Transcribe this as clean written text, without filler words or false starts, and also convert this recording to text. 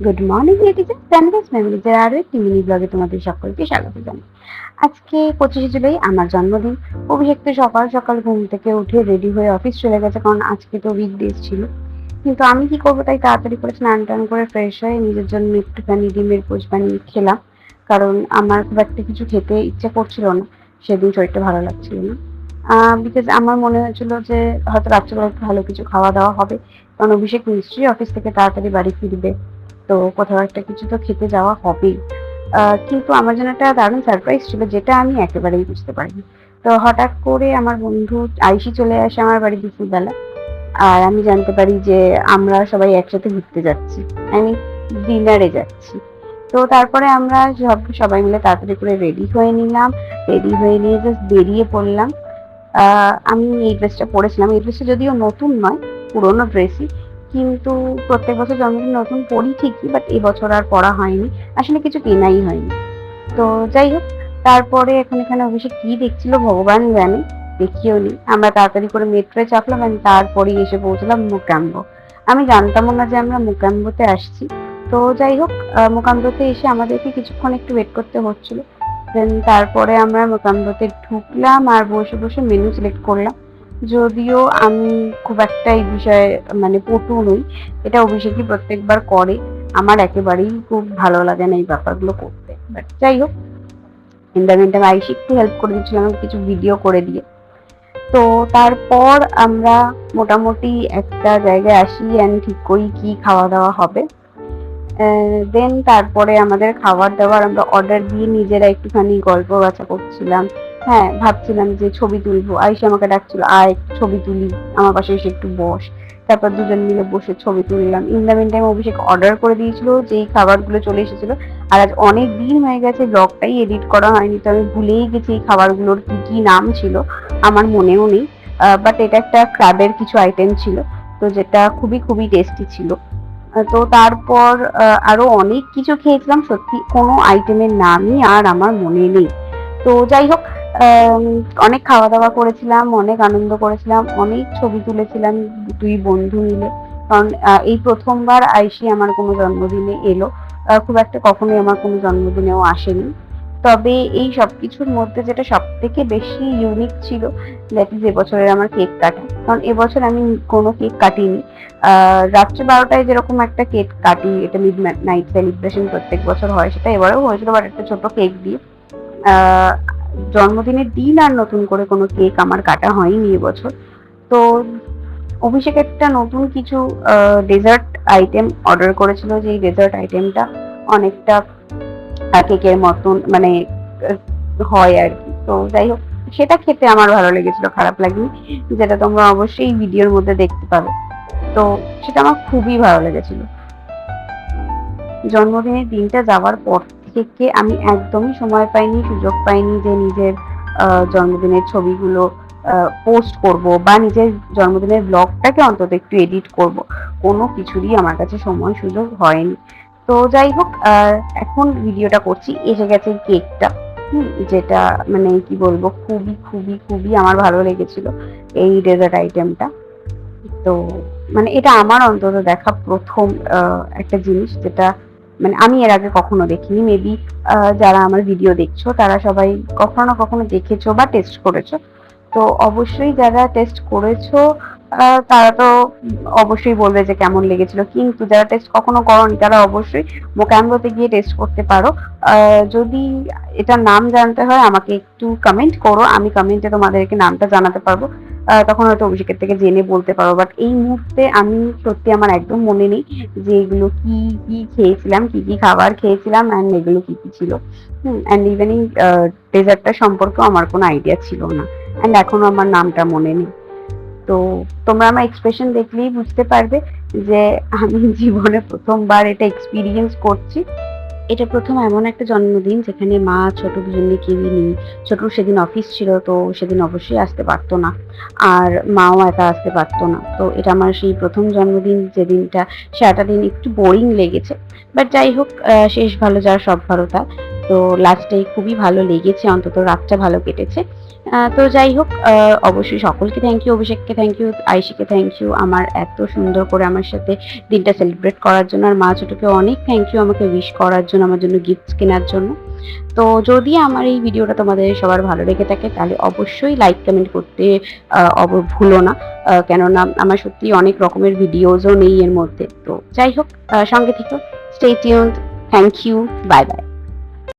Good morning ladies and families ফ্যামিলিজের আরও একটি মিনি ব্লগে তোমাদের সকলকে স্বাগত জানাই। আজকে 25শে জুলাই আমার জন্মদিন। অভিষেক তো সকাল সকাল ঘুম থেকে উঠে রেডি হয়ে অফিস চলে গেছে, কারণ আজকে তো উইকডেজ ছিল। কিন্তু আমি কি করবো, তাই তাড়াতাড়ি করে স্নান টান করে ফ্রেশ হয়ে নিজের জন্য একটুখানি ডিমের পোচ বানিয়ে খেলাম, কারণ আমার খুব একটা কিছু খেতে ইচ্ছে করছিল না, সেদিন শরীরটা ভালো লাগছিল না। বিকজ আমার মনে হয়েছিল যে হয়তো রাত্রেবেলা একটু ভালো কিছু খাওয়া দাওয়া হবে, কারণ অভিষেক নিশ্চয়ই অফিস থেকে তাড়াতাড়ি বাড়ি ফিরবে, তো কোথাও একটা কিছু তো খেতে যাওয়া হবেই। কিন্তু আমার জন্য একটা দারুণ সারপ্রাইজ ছিল, যেটা আমি একেবারেই বুঝতে পারিনি। তো হঠাৎ করে আমার বন্ধু আইসি চলে আসে আমার বাড়ি দুপুরবেলা, আর আমি জানতে পারি যে আমরা সবাই একসাথে ঘুরতে যাচ্ছি, আমি ডিনারে যাচ্ছি। তো তারপরে আমরা সবাই মিলে তাড়াতাড়ি করে রেডি হয়ে নিলাম, রেডি হয়ে নিয়ে জাস্ট বেরিয়ে পড়লাম। আমি এই ড্রেসটা পরেছিলাম, এই ড্রেসটা যদিও নতুন নয়, পুরোনো ড্রেসই, কিন্তু প্রত্যেক বছর জন্মদিন নতুন পরি ঠিকই, বাট এবছর আর পরা হয়নি, আসলে কিছু কেনাই হয়নি। তো যাই হোক, তারপরে এখন এখানে অভিষেক কি দেখছিল ভগবান জানে, দেখিও নি। আমরা তাড়াতাড়ি করে মেট্রোয় চাপলাম, এবং তারপরেই এসে পৌঁছলাম মোকাম্বো। আমি জানতামও না যে আমরা মোকাম্বোতে আসছি। তো যাই হোক, মোকাম্বোতে এসে আমাদেরকে কিছুক্ষণ একটু ওয়েট করতে হচ্ছিল। দেন তারপরে আমরা মোকাম্বোতে ঢুকলাম আর বসে বসে মেনু সিলেক্ট করলাম। যদিও আমি খুব একটা এই বিষয়ে মানে পটু নই, এটা অভিষেকই প্রত্যেকবার করে, আমার একেবারেই খুব ভালো লাগে না এই ব্যাপারগুলো করতে। বাট যাই হোক, ইন দ্য মিন টাইম আইসি একটু হেল্প করে দিচ্ছিলাম কিছু ভিডিও করে দিয়ে। তো তারপর আমরা মোটামুটি একটা জায়গায় আসি অ্যান্ড ঠিক করি কি খাওয়া দাওয়া হবে। দেন তারপরে আমাদের খাবার দাবার আমরা অর্ডার দিয়ে নিজেরা একটুখানি গল্প বাছা করছিলাম। হ্যাঁ, ভাবছিলাম যে ছবি তুলবো, আইসি আমাকে ডাকছিল আয় একটু ছবি তুলি, আমার পাশে এসে একটু বস। তারপর দুজন মিলে বসে ছবি তুললাম। In the mean time Abhishek order করে দিয়েছিল, যেই খাবারগুলো চলে এসেছিল। আর আজ অনেক দিন হয়ে গেছে ব্লগটাই এডিট করা হয়নি, তো আমি ভুলেই গেছি এই খাবারগুলোর কি কি নাম ছিল, আমার মনেও নেই। বাট এটা একটা ক্রাবের কিছু আইটেম ছিল, তো যেটা খুবই খুবই টেস্টি ছিল। তো তারপর আরো অনেক কিছু খেয়েছিলাম, সত্যি কোনো আইটেমের নামই আর আমার মনে নেই। তো যাই হোক, অনেক খাওয়া দাওয়া করেছিলাম, অনেক আনন্দ করেছিলাম, অনেক ছবি তুলেছিলাম দুই বন্ধু মিলে, কারণ এই প্রথমবার আইসি আমার কোনো জন্মদিনে এলো। খুব একটা কখনোই আমার কোনো জন্মদিনেও আসেনি। তবে এই সবকিছুর মধ্যে যেটা সব থেকে বেশি ইউনিক ছিল, দ্যাট ইজ এবছরের আমার কেক কাটা, কারণ এবছর আমি কোনো কেক কাটিনি। রাত্রে 12টায় যেরকম একটা কেক কাটি, এটা মিড নাইট সেলিব্রেশন প্রত্যেক বছর হয়, সেটা এবারেও হয়েছিল, বাট একটা ছোট কেক দিয়ে। জন্মদিনের দিন আর নতুন করে কোনো কেক আমার কাটা হয়নি এবছর। তো অভিষেক একটা নতুন কিছু ডেজার্ট আইটেম অর্ডার করেছিল, যে ডেজার্ট আইটেমটা অনেকটা কেকের মতন মানে হয় আর কি। তো যাই হোক, সেটা খেতে আমার ভালো লেগেছিল, খারাপ লাগেনি, যেটা তোমরা অবশ্যই ভিডিওর মধ্যে দেখতে পাবে। তো সেটা আমার খুবই ভালো লেগেছিল। জন্মদিনের দিনটা যাওয়ার পর থেকে আমি একদমই সময় পাইনি, সুযোগ পাইনি যে নিজের জন্মদিনের ছবিগুলো পোস্ট করব, বা নিজের জন্মদিনের ব্লগটাকে অন্তত একটু এডিট করব, কোনো কিছুরই আমার কাছে সময় সুযোগ হয়নি। তো যাই হোক, এখন ভিডিওটা করছি, এসে গেছে কেকটা, যেটা মানে কি বলবো, খুবই খুবই খুবই আমার ভালো লেগেছিল এই ডেজার্ট আইটেমটা। তো মানে এটা আমার অন্তত দেখা প্রথম একটা জিনিস, যেটা মানে আমি এর আগে কখনো দেখিনি। মেবি যারা আমার ভিডিও দেখছো তারা সবাই কখনো না কখনো দেখেছো বা টেস্ট করেছো। তো অবশ্যই যারা টেস্ট করেছো তারা তো অবশ্যই বলবে যে কেমন লেগেছিল, কিন্তু যারা টেস্ট কখনো করনি তারা অবশ্যই মোকাম্বোতে গিয়ে টেস্ট করতে পারো। যদি এটার নাম জানতে হয় আমাকে একটু কমেন্ট করো, আমি কমেন্টে তোমাদেরকে নামটা জানাতে পারবো, তখন হয়তো অভিষেকের থেকে জেনে বলতে পারো। বাট এই মুহূর্তে আমি সত্যি আমার একদম মনে নেই যে এগুলো কি কি খেয়েছিলাম, কি কি খাবার খেয়েছিলাম, অ্যান্ড এগুলো কি কি ছিল। অ্যান্ড ইভেন এই ডেজার্টটা সম্পর্কেও আমার কোনো আইডিয়া ছিল না, অ্যান্ড এখনো আমার নামটা মনে নেই। তো তোমরা আমার এক্সপ্রেশন দেখলেই বুঝতে পারবে যে আমি জীবনে প্রথমবার এটা এক্সপিরিয়েন্স করছি। এটা প্রথম এমন একটা জন্মদিন যেখানে মা ছোট দুজনে কেউই নেই। ছোটর সেদিন অফিস ছিল, তো সেদিন অবশ্যই আসতে পারতো না, আর মাও একা আসতে পারতো না। তো এটা আমার সেই প্রথম জন্মদিন, যে দিনটা সারাটা দিন একটু বোরিং লেগেছে, বাট যাই হোক, শেষ ভালো যার সব ভালো তার। তো লাস্টে খুবই ভালো লেগেছে, অন্তত রাতটা ভালো কেটেছে। তো যাই হোক, অবশ্যই সকলকে থ্যাংক ইউ, অভিষেককে থ্যাংক ইউ, আয়ুষীকে থ্যাংক ইউ আমার এত সুন্দর করে আমার সাথে দিনটা সেলিব্রেট করার জন্য। আর মা ছোটকে অনেক থ্যাংক ইউ আমাকে উইশ করার জন্য, আমার জন্য গিফটস কেনার জন্য। তো যদি আমার এই ভিডিওটা তোমাদের সবার ভালো লেগে থাকে তাহলে অবশ্যই লাইক কমেন্ট করতে ভুলো না। কেননা আমার সত্যিই অনেক রকমের ভিডিওসও নেই এর মধ্যে। তো যাই হোক, সঙ্গে থেকো, stay tuned, thank you, bye by.